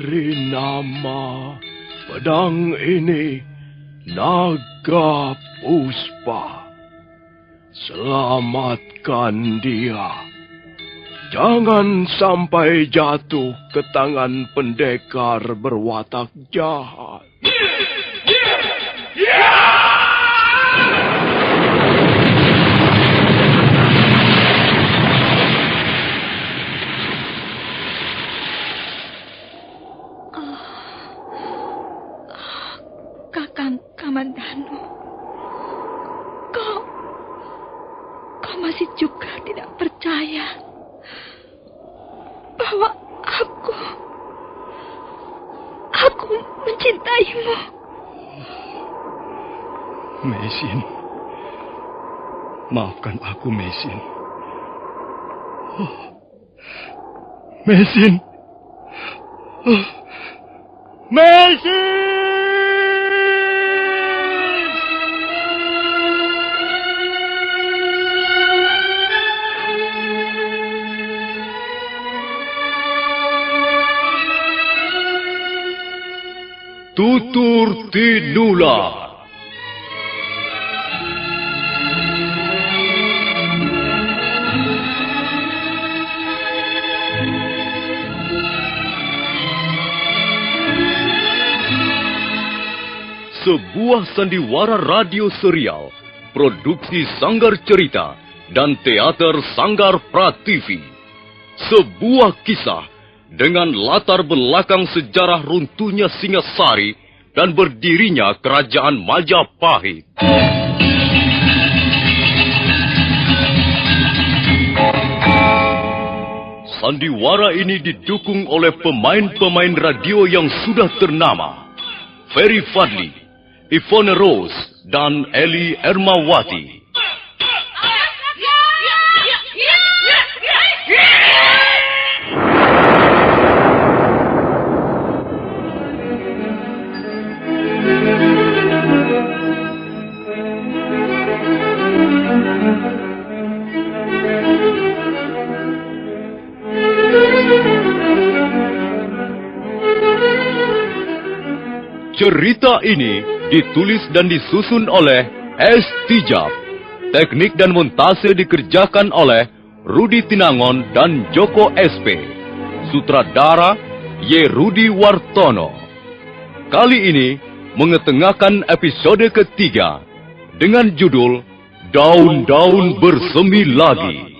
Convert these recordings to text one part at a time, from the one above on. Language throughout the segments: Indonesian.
Beri nama pedang ini Naga Puspa. Selamatkan dia. Jangan sampai jatuh ke tangan pendekar berwatak jahat. Kakang Kamandanu, kau masih juga tidak percaya bahwa aku mencintaimu. Mesin, maafkan aku, Mesin. Mesin, Mesin! Tutur Tinular. Sebuah sandiwara radio serial, produksi Sanggar Cerita dan teater Sanggar Prativi. Sebuah kisah dengan latar belakang sejarah runtuhnya Singasari dan berdirinya Kerajaan Majapahit. Sandiwara ini didukung oleh pemain-pemain radio yang sudah ternama. Ferry Fadli, Ivone Rose, dan Eli Ermawati. Cerita ini ditulis dan disusun oleh S. Tijab. Teknik dan montase dikerjakan oleh Rudi Tinangon dan Joko SP. Sutradara Y. Rudi Wartono. Kali ini mengetengahkan episode ketiga dengan judul Daun-Daun Bersemi Lagi.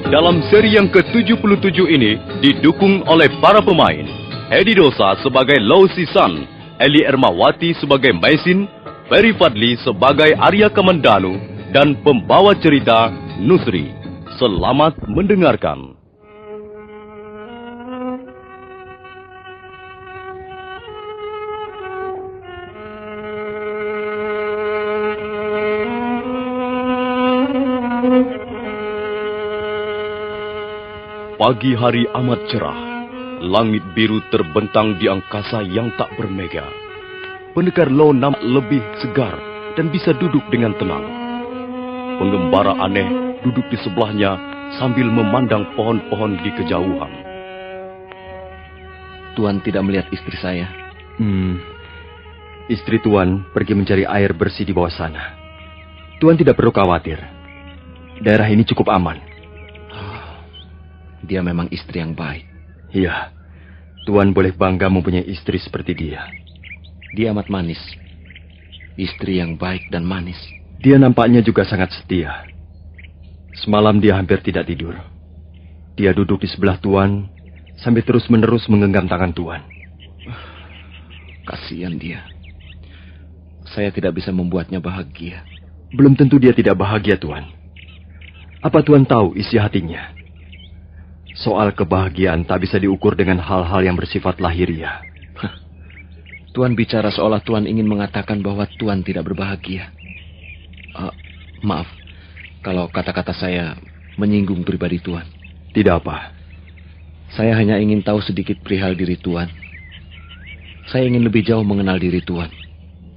Dalam seri yang ke-77 ini didukung oleh para pemain. Hedi Dosa sebagai Lau Sisan, Eli Ermawati sebagai Mesin, Ferry Fadli sebagai Arya Kamandanu, dan pembawa cerita Nusri. Selamat mendengarkan. Pagi hari amat cerah, langit biru terbentang di angkasa yang tak bermega. Pendekar Lau nampak lebih segar dan bisa duduk dengan tenang. Pengembara aneh duduk di sebelahnya sambil memandang pohon-pohon di kejauhan. Tuan tidak melihat istri saya? Istri Tuan pergi mencari air bersih di bawah sana. Tuan tidak perlu khawatir. Daerah ini cukup aman. Dia memang istri yang baik. Iya, Tuan boleh bangga mempunyai istri seperti dia. Dia amat manis. Istri yang baik dan manis. Dia nampaknya juga sangat setia. Semalam dia hampir tidak tidur. Dia duduk di sebelah Tuan sambil terus-menerus menggenggam tangan Tuan. Kasihan dia. Saya tidak bisa membuatnya bahagia. Belum tentu dia tidak bahagia, Tuan. Apa Tuan tahu isi hatinya? Soal kebahagiaan tak bisa diukur dengan hal-hal yang bersifat lahiriah. Tuan bicara seolah Tuan ingin mengatakan bahwa Tuan tidak berbahagia. Maaf, kalau kata-kata saya menyinggung pribadi Tuan. Tidak apa. Saya hanya ingin tahu sedikit perihal diri Tuan. Saya ingin lebih jauh mengenal diri Tuan.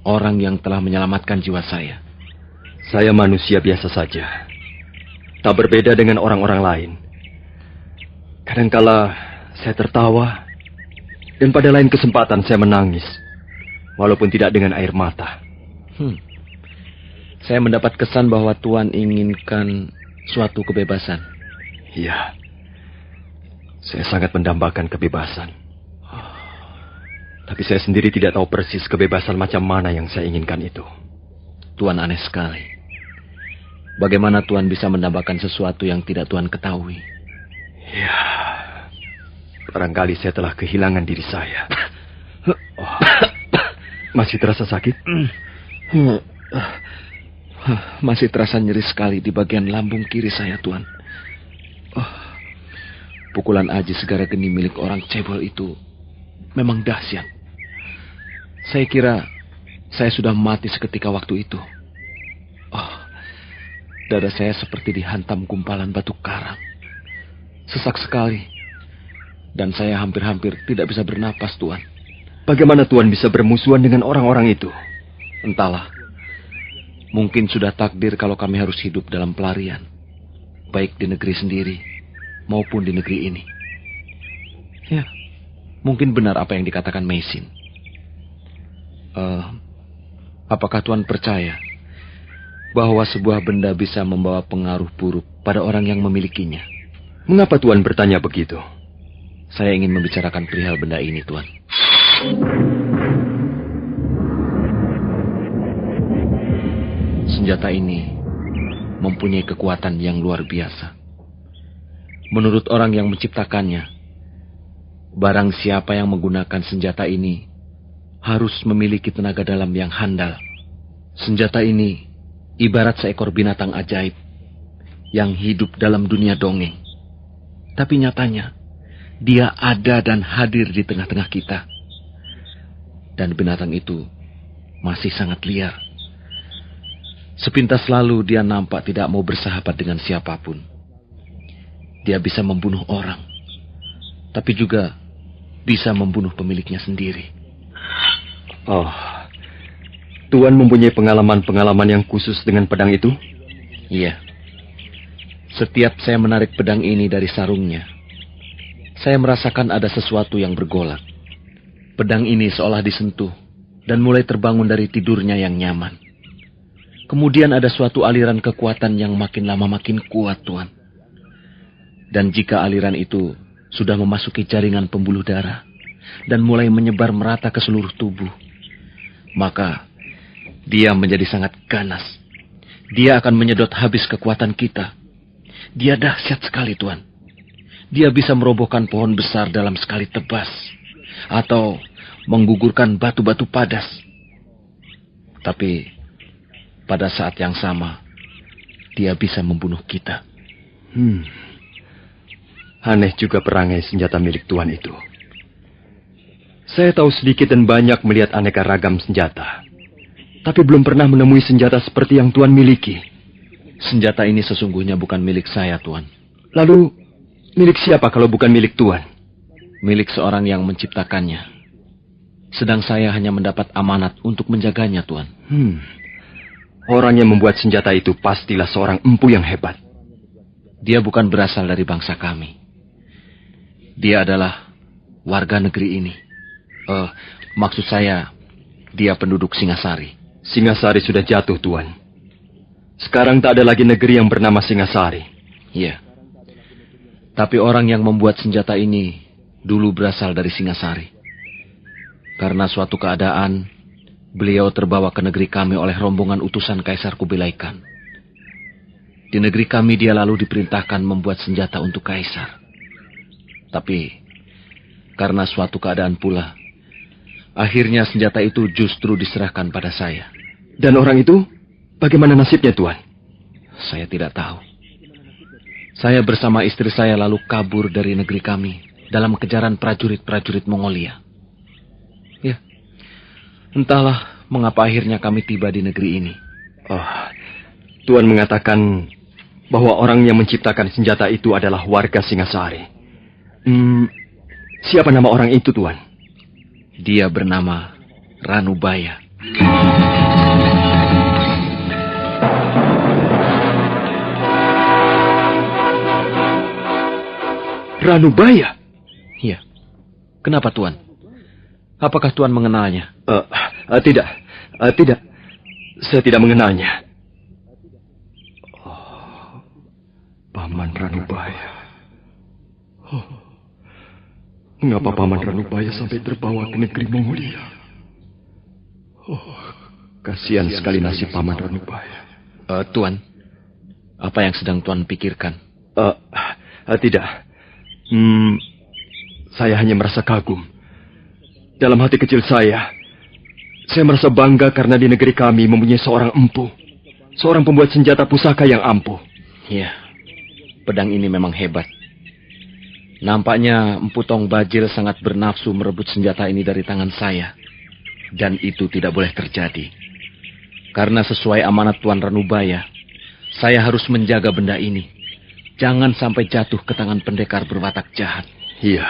Orang yang telah menyelamatkan jiwa saya. Saya manusia biasa saja. Tak berbeda dengan orang-orang lain. Kadangkala saya tertawa, dan pada lain kesempatan saya menangis, walaupun tidak dengan air mata. Saya mendapat kesan bahwa Tuan inginkan suatu kebebasan. Iya, saya sangat mendambakan kebebasan. Tapi saya sendiri tidak tahu persis kebebasan macam mana yang saya inginkan itu. Tuan aneh sekali. Bagaimana Tuan bisa mendambakan sesuatu yang tidak Tuan ketahui? Ya, barangkali saya telah kehilangan diri saya. Oh, masih terasa sakit? Masih terasa nyeri sekali di bagian lambung kiri saya, Tuan. Pukulan aji segara geni milik orang cebol itu memang dahsyat. Saya kira saya sudah mati seketika waktu itu. Dada saya seperti dihantam gumpalan batu karang. Sesak sekali. Dan saya hampir-hampir tidak bisa bernapas, Tuan. Bagaimana Tuan bisa bermusuhan dengan orang-orang itu? Entahlah. Mungkin sudah takdir kalau kami harus hidup dalam pelarian. Baik di negeri sendiri maupun di negeri ini. Ya, mungkin benar apa yang dikatakan Meisin. Apakah Tuan percaya bahwa sebuah benda bisa membawa pengaruh buruk pada orang yang memilikinya? Mengapa Tuan bertanya begitu? Saya ingin membicarakan perihal benda ini, Tuan. Senjata ini mempunyai kekuatan yang luar biasa. Menurut orang yang menciptakannya, barang siapa yang menggunakan senjata ini harus memiliki tenaga dalam yang handal. Senjata ini ibarat seekor binatang ajaib yang hidup dalam dunia dongeng. Tapi nyatanya, dia ada dan hadir di tengah-tengah kita. Dan binatang itu masih sangat liar. Sepintas lalu dia nampak tidak mau bersahabat dengan siapapun. Dia bisa membunuh orang, tapi juga bisa membunuh pemiliknya sendiri. Oh, Tuan mempunyai pengalaman-pengalaman yang khusus dengan pedang itu? Iya. Setiap saya menarik pedang ini dari sarungnya, saya merasakan ada sesuatu yang bergolak. Pedang ini seolah disentuh dan mulai terbangun dari tidurnya yang nyaman. Kemudian ada suatu aliran kekuatan yang makin lama makin kuat, Tuan. Dan jika aliran itu sudah memasuki jaringan pembuluh darah dan mulai menyebar merata ke seluruh tubuh, maka dia menjadi sangat ganas. Dia akan menyedot habis kekuatan kita. Dia dahsyat sekali, Tuan. Dia bisa merobohkan pohon besar dalam sekali tebas, atau menggugurkan batu-batu padas. Tapi pada saat yang sama, dia bisa membunuh kita. Aneh juga perangai senjata milik Tuan itu. Saya tahu sedikit dan banyak melihat aneka ragam senjata, tapi belum pernah menemui senjata seperti yang Tuan miliki. Senjata ini sesungguhnya bukan milik saya, Tuan. Lalu, milik siapa kalau bukan milik Tuan? Milik seorang yang menciptakannya. Sedang saya hanya mendapat amanat untuk menjaganya, Tuan. Orang yang membuat senjata itu pastilah seorang empu yang hebat. Dia bukan berasal dari bangsa kami. Dia adalah warga negeri ini. Maksud saya, dia penduduk Singasari. Singasari sudah jatuh, Tuan. Sekarang tak ada lagi negeri yang bernama Singasari. Iya. Tapi orang yang membuat senjata ini dulu berasal dari Singasari. Karena suatu keadaan, beliau terbawa ke negeri kami oleh rombongan utusan Kaisar Kubilai Khan. Di negeri kami dia lalu diperintahkan membuat senjata untuk Kaisar. Tapi, karena suatu keadaan pula, akhirnya senjata itu justru diserahkan pada saya. Dan orang itu, bagaimana nasibnya, Tuan? Saya tidak tahu. Saya bersama istri saya lalu kabur dari negeri kami dalam kejaran prajurit-prajurit Mongolia. Ya, entahlah mengapa akhirnya kami tiba di negeri ini. Tuan mengatakan bahwa orang yang menciptakan senjata itu adalah warga Singasari. Siapa nama orang itu, Tuan? Dia bernama Ranubaya. Ranubaya? Iya. Kenapa, Tuan? Apakah Tuan mengenalnya? Tidak. Tidak. Saya tidak mengenalnya. Oh, Paman Ranubaya. Oh, mengapa Paman Ranubaya sampai terbawa ke negeri Mongolia? Oh, kasihan sekali nasib Paman Ranubaya. Tuan, apa yang sedang Tuan pikirkan? Tidak. Saya hanya merasa kagum. Dalam hati kecil saya merasa bangga karena di negeri kami mempunyai seorang empu. Seorang pembuat senjata pusaka yang ampuh. Iya, pedang ini memang hebat. Nampaknya Empu Tong Bajil sangat bernafsu merebut senjata ini dari tangan saya. Dan itu tidak boleh terjadi. Karena sesuai amanat Tuan Ranubaya, saya harus menjaga benda ini. Jangan sampai jatuh ke tangan pendekar berwatak jahat. Iya,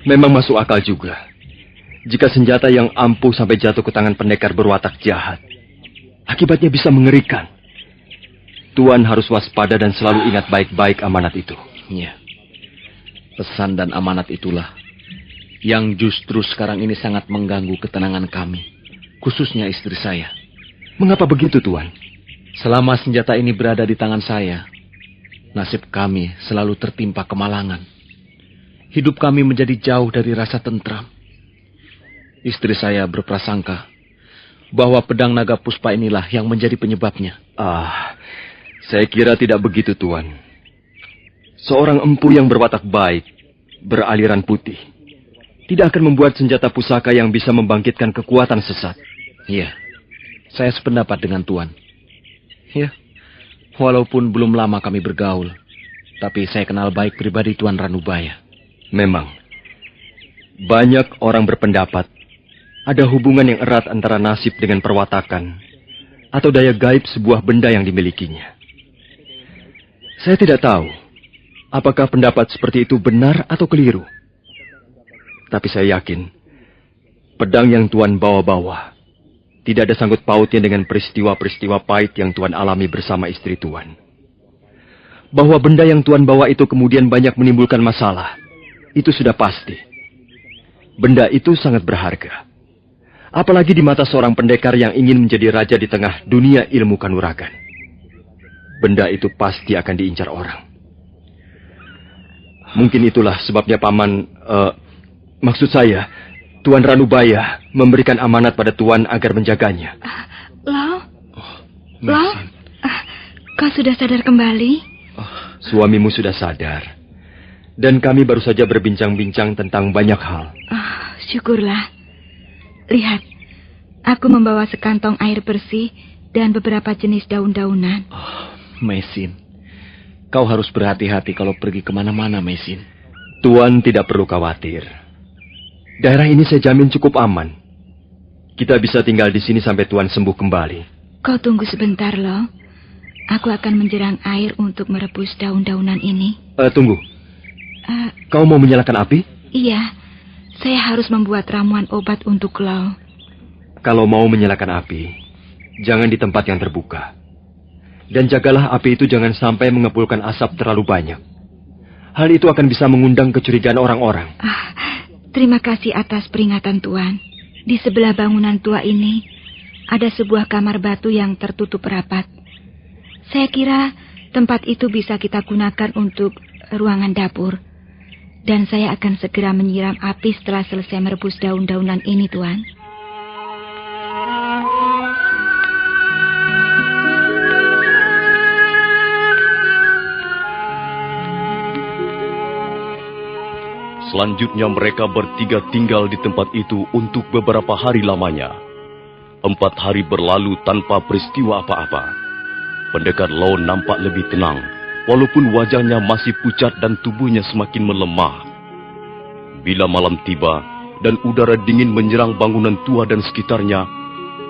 memang masuk akal juga. Jika senjata yang ampuh sampai jatuh ke tangan pendekar berwatak jahat, akibatnya bisa mengerikan. Tuan harus waspada dan selalu ingat baik-baik amanat itu. Iya. Pesan dan amanat itulah yang justru sekarang ini sangat mengganggu ketenangan kami, khususnya istri saya. Mengapa begitu, Tuan? Selama senjata ini berada di tangan saya, nasib kami selalu tertimpa kemalangan. Hidup kami menjadi jauh dari rasa tentram. Istri saya berprasangka bahwa pedang naga puspa inilah yang menjadi penyebabnya. Saya kira tidak begitu, Tuan. Seorang empu yang berwatak baik, beraliran putih, tidak akan membuat senjata pusaka yang bisa membangkitkan kekuatan sesat. Iya, saya sependapat dengan Tuan. Ya, walaupun belum lama kami bergaul, tapi saya kenal baik pribadi Tuan Ranubaya. Memang, banyak orang berpendapat ada hubungan yang erat antara nasib dengan perwatakan atau daya gaib sebuah benda yang dimilikinya. Saya tidak tahu apakah pendapat seperti itu benar atau keliru. Tapi saya yakin pedang yang Tuan bawa-bawa tidak ada sangkut pautnya dengan peristiwa-peristiwa pahit yang Tuan alami bersama istri Tuan. Bahwa benda yang Tuan bawa itu kemudian banyak menimbulkan masalah, itu sudah pasti. Benda itu sangat berharga. Apalagi di mata seorang pendekar yang ingin menjadi raja di tengah dunia ilmu kanuragan. Benda itu pasti akan diincar orang. Mungkin itulah sebabnya Paman, maksud saya, Tuan Ranubaya memberikan amanat pada Tuan agar menjaganya. Lau? Lau? Kau sudah sadar kembali? Suamimu sudah sadar. Dan kami baru saja berbincang-bincang tentang banyak hal. Syukurlah. Lihat, aku membawa sekantong air bersih dan beberapa jenis daun-daunan. Mesin, kau harus berhati-hati kalau pergi kemana-mana, Mesin. Tuan tidak perlu khawatir. Daerah ini saya jamin cukup aman. Kita bisa tinggal di sini sampai Tuan sembuh kembali. Kau tunggu sebentar, loh. Aku akan menjerang air untuk merebus daun-daunan ini. Tunggu. Kau mau menyalakan api? Iya. Saya harus membuat ramuan obat untuk Lau. Kalau mau menyalakan api, jangan di tempat yang terbuka. Dan jagalah api itu jangan sampai mengepulkan asap terlalu banyak. Hal itu akan bisa mengundang kecurigaan orang-orang. Terima kasih atas peringatan Tuan. Di sebelah bangunan tua ini, ada sebuah kamar batu yang tertutup rapat. Saya kira tempat itu bisa kita gunakan untuk ruangan dapur. Dan saya akan segera menyiram api setelah selesai merebus daun-daunan ini, Tuan. Selanjutnya mereka bertiga tinggal di tempat itu untuk beberapa hari lamanya. 4 hari berlalu tanpa peristiwa apa-apa. Pendekar Lau nampak lebih tenang. Walaupun wajahnya masih pucat dan tubuhnya semakin melemah. Bila malam tiba dan udara dingin menyerang bangunan tua dan sekitarnya,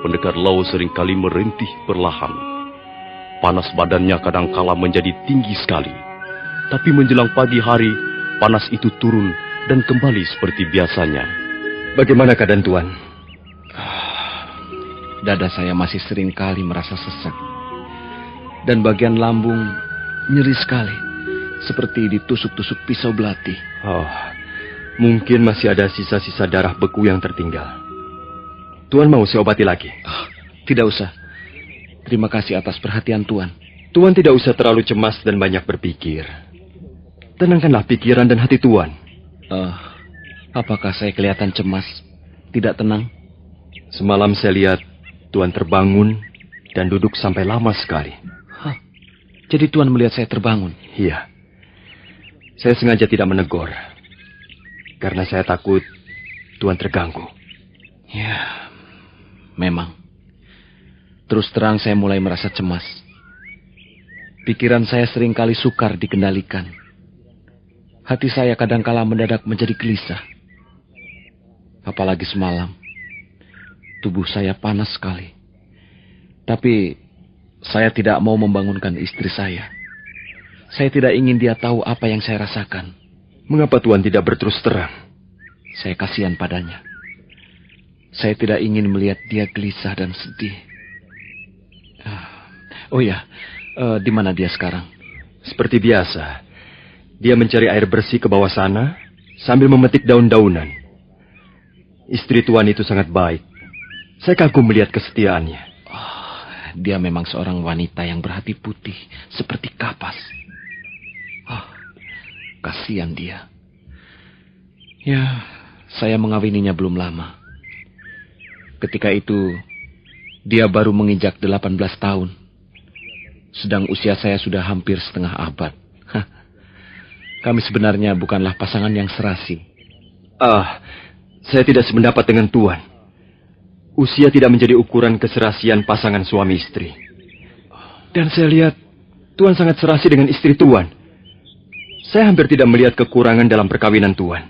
pendekar Lau seringkali merintih perlahan. Panas badannya kadangkala menjadi tinggi sekali. Tapi menjelang pagi hari, panas itu turun dan kembali seperti biasanya. Bagaimana keadaan Tuan? Dada saya masih seringkali merasa sesak. Dan bagian lambung nyeri sekali, seperti ditusuk-tusuk pisau belati. Oh, mungkin masih ada sisa-sisa darah beku yang tertinggal. Tuan mau saya obati lagi? Tidak usah. Terima kasih atas perhatian Tuan. Tuan tidak usah terlalu cemas dan banyak berpikir. Tenangkanlah pikiran dan hati Tuan. Apakah saya kelihatan cemas? Tidak tenang? Semalam saya lihat Tuan terbangun dan duduk sampai lama sekali. Jadi Tuan melihat saya terbangun? Iya. Saya sengaja tidak menegur. Karena saya takut Tuan terganggu. Ya, memang. Terus terang saya mulai merasa cemas. Pikiran saya seringkali sukar dikendalikan. Hati saya kadangkala mendadak menjadi gelisah. Apalagi semalam. Tubuh saya panas sekali. Tapi saya tidak mau membangunkan istri saya. Saya tidak ingin dia tahu apa yang saya rasakan. Mengapa Tuan tidak berterus terang? Saya kasihan padanya. Saya tidak ingin melihat dia gelisah dan sedih. Oh ya, di mana dia sekarang? Seperti biasa, dia mencari air bersih ke bawah sana sambil memetik daun-daunan. Istri Tuan itu sangat baik. Saya kagum melihat kesetiaannya. Dia memang seorang wanita yang berhati putih, seperti kapas. Kasihan dia. Ya, saya mengawininya belum lama. Ketika itu, dia baru menginjak 18 tahun. Sedang usia saya sudah hampir setengah abad. Kami sebenarnya bukanlah pasangan yang serasi. Saya tidak sependapat dengan Tuan. Usia tidak menjadi ukuran keserasian pasangan suami istri. Dan saya lihat Tuan sangat serasi dengan istri Tuan. Saya hampir tidak melihat kekurangan dalam perkawinan Tuan.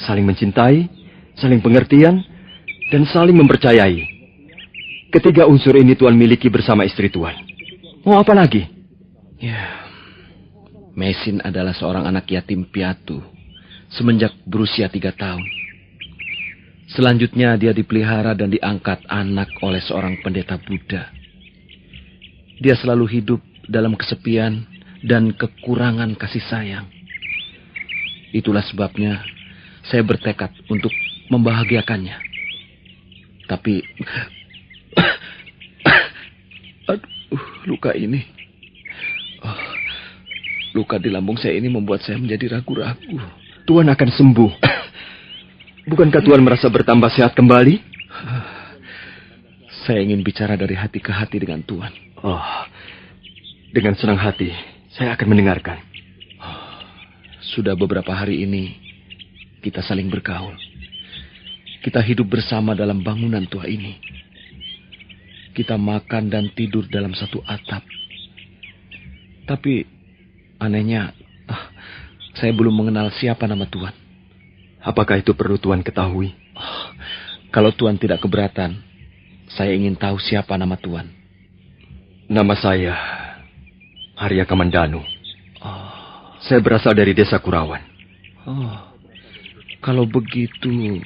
Saling mencintai, saling pengertian, dan saling mempercayai. Ketiga unsur ini Tuan miliki bersama istri Tuan. Mau apa lagi? Ya, Mesin adalah seorang anak yatim piatu semenjak berusia 3 tahun. Selanjutnya dia dipelihara dan diangkat anak oleh seorang pendeta Buddha. Dia selalu hidup dalam kesepian dan kekurangan kasih sayang. Itulah sebabnya saya bertekad untuk membahagiakannya. Tapi luka ini. Luka di lambung saya ini membuat saya menjadi ragu-ragu. Tuan akan sembuh. Bukankah Tuan merasa bertambah sehat kembali? Saya ingin bicara dari hati ke hati dengan Tuan. Dengan senang hati, saya akan mendengarkan. Sudah beberapa hari ini, kita saling bergaul. Kita hidup bersama dalam bangunan tua ini. Kita makan dan tidur dalam satu atap. Tapi, anehnya, saya belum mengenal siapa nama Tuan. Apakah itu perlu Tuan ketahui? Kalau Tuan tidak keberatan, saya ingin tahu siapa nama Tuan. Nama saya Arya Kamandanu. Saya berasal dari desa Kurawan. Kalau begitu,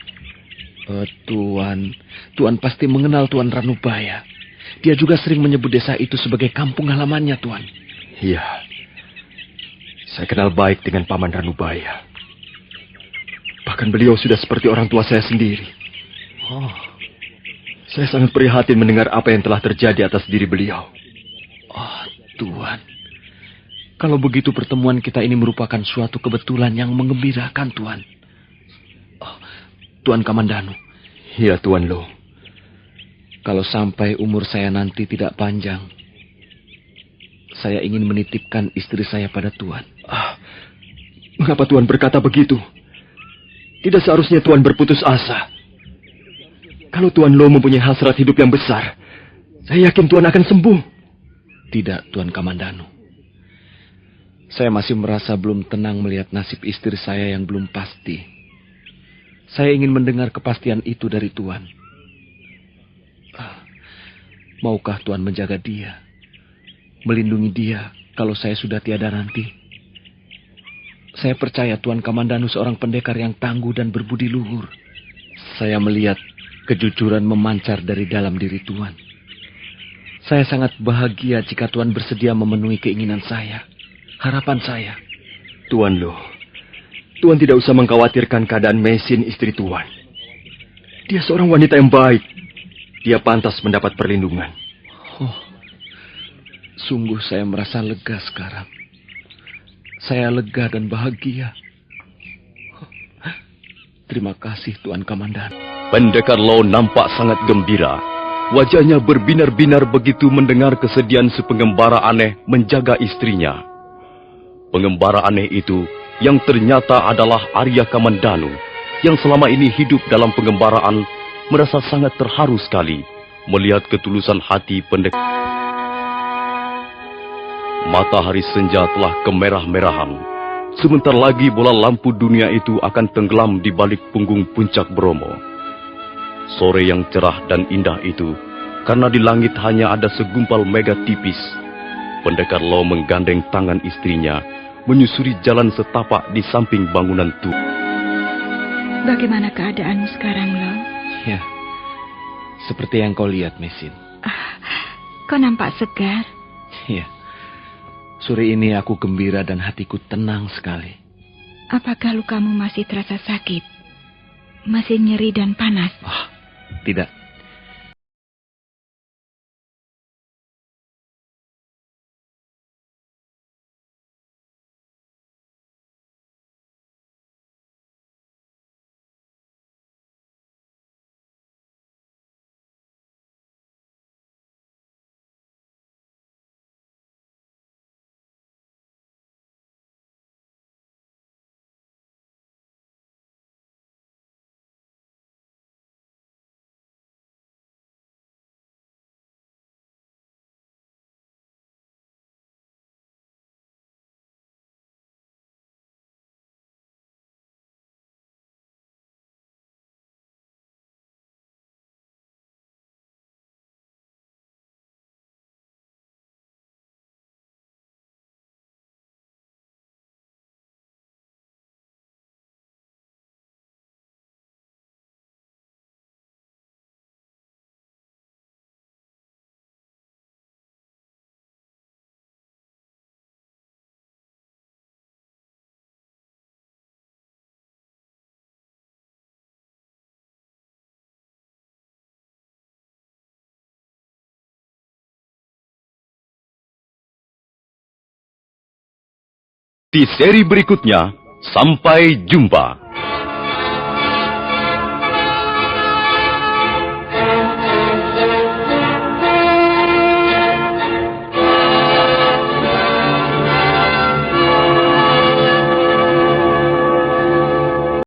Tuan pasti mengenal Tuan Ranubaya. Dia juga sering menyebut desa itu sebagai kampung halamannya, Tuan. Iya. Saya kenal baik dengan Paman Ranubaya. Bahkan beliau sudah seperti orang tua saya sendiri. Saya sangat prihatin mendengar apa yang telah terjadi atas diri beliau. Tuan. Kalau begitu pertemuan kita ini merupakan suatu kebetulan yang menggembirakan, Tuan. Tuan Kamandanu. Iya, Tuan Lo. Kalau sampai umur saya nanti tidak panjang, saya ingin menitipkan istri saya pada Tuan. Mengapa Tuan berkata begitu? Tidak seharusnya Tuan berputus asa. Kalau Tuan Lo mempunyai hasrat hidup yang besar, saya yakin Tuan akan sembuh. Tidak, Tuan Kamandanu. Saya masih merasa belum tenang melihat nasib istri saya yang belum pasti. Saya ingin mendengar kepastian itu dari Tuan. Maukah Tuan menjaga dia? Melindungi dia kalau saya sudah tiada nanti? Saya percaya Tuan Kamandanu seorang pendekar yang tangguh dan berbudi luhur. Saya melihat kejujuran memancar dari dalam diri Tuan. Saya sangat bahagia jika Tuan bersedia memenuhi keinginan saya, harapan saya. Tuan Lo, Tuan tidak usah mengkhawatirkan keadaan Mesin istri Tuan. Dia seorang wanita yang baik. Dia pantas mendapat perlindungan. Oh, sungguh saya merasa lega sekarang. Saya lega dan bahagia. Oh, terima kasih Tuan Kamandan. Pendekar Lo nampak sangat gembira. Wajahnya berbinar-binar begitu mendengar kesedihan si pengembara aneh menjaga istrinya. Pengembara aneh itu yang ternyata adalah Arya Kamandanu yang selama ini hidup dalam pengembaraan merasa sangat terharu sekali melihat ketulusan hati pendekar. Matahari senja telah kemerah-merahan. Sebentar lagi bola lampu dunia itu akan tenggelam di balik punggung puncak Bromo. Sore yang cerah dan indah itu, karena di langit hanya ada segumpal mega tipis. Pendekar Lo menggandeng tangan istrinya, menyusuri jalan setapak di samping bangunan tua. Bagaimana keadaanmu sekarang, Lo? Ya, seperti yang kau lihat, Mesin. Kau nampak segar. Ya, sore ini aku gembira dan hatiku tenang sekali. Apakah lukamu masih terasa sakit? Masih nyeri dan panas? Tidak. Di seri berikutnya, sampai jumpa.